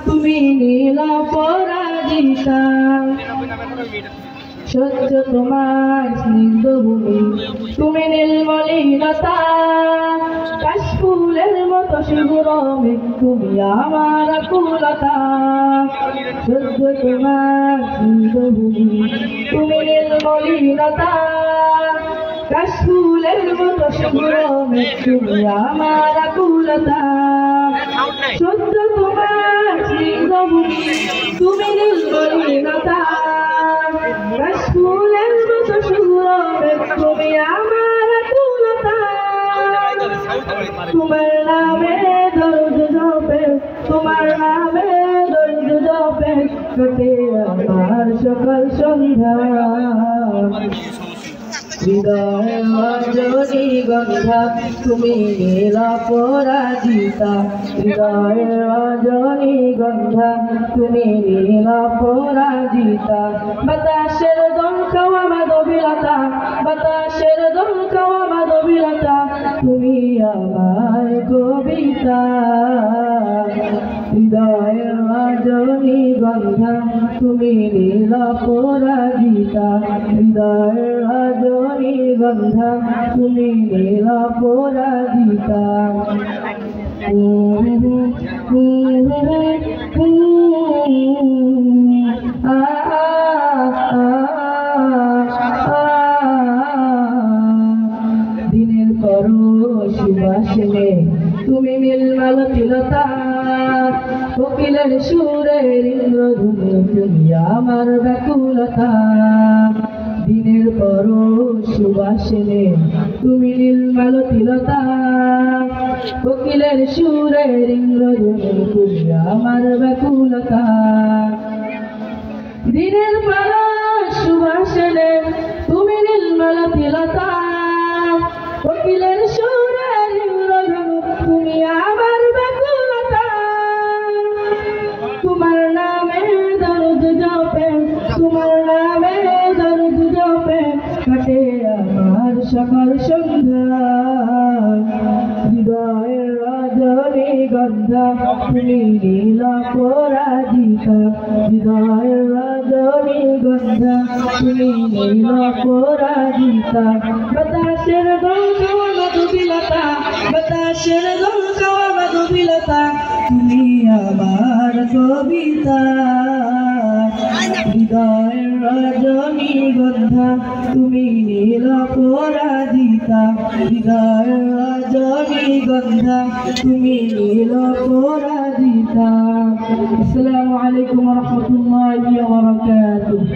তুমি নীল পরাজিতা। সহ্য তোমার স্নিগ্ধ ভূমি, তুমি নীলমলিনতা। কাশফুলের মতো শিশুর মেঘ, তুমি আমার আকুলতা। সহ্য তোমার স্নিগ্ধ ভূমি, তুমি নীলমলিনতা। কাশফুলের মতো শিশুর মেঘ, তুমি আমার আকুলতা। সহ্য তোমার স্নিগ্ধ ভূমি, তুমি নীলমলিনতা। কাশফুলের মতো শিশুর মেঘ, তুমি আমার আকুলতা। তোমার নামে দরুদ জপে, তোমার নামে দরুদ জপে কাটে আমার সকাল সন্ধ্যা। হৃদয়ে রজনীগন্ধা, তুমি নীল পরাজিতা। হৃদয়ে রজনীগন্ধা, তুমি নীল পরাজিতা। বাতাসের দমকাওয়া মাধবীলতা, বাতাসের দমকাওয়া মাধবীলতা, তুমি আমার কবিতা। হৃদয়ে রজনীগন্ধা, তুমি নীল পরাজিতা। হৃদয়ে রজনীগন্ধা, তুমি নীল পরাজিতা। দিনের পরশ সুবাসে তুমি নীলমালতিলতা। কোকিলের সুরের ইন্দ্রধনু, তুমি আমার ব্যাকুলতা। দিনের পরশ সুবাসে তুমি নীলমালতিলতা। কোকিলের সুরের ইন্দ্রধনু, তুমি আমার ব্যাকুলতা। দিনের পরশ সুবাসে তুমি নীলমালতিলতা। কোকিলের সুরের ইন্দ্রধনু, তুমি আমার ব্যাকুলতা। তোমার নামে দরুদ জপে, তোমার নামে দরুদ জপে কাটে আমার সকাল সন্ধ্যা। হৃদয়ের রজনীগন্ধা, তুমি নীল পরাজিতা। হৃদয়ের রজনীগন্ধা, তুমি নীল পরাজিতা। বাতাসের দমকাওয়া মাধবীলতা, বাতাসের দমকাওয়া মাধবীলতা, তুমি আমার কবিতা। হৃদয়ের রজনীগন্ধা, তুমি নীল পরাজিতা। হৃদয়ের রজনীগন্ধা, তুমি নীল পরাজিতা। আসসালামু আলাইকুম ওয়া রাহমাতুল্লাহি ওয়া বারাকাতুহু।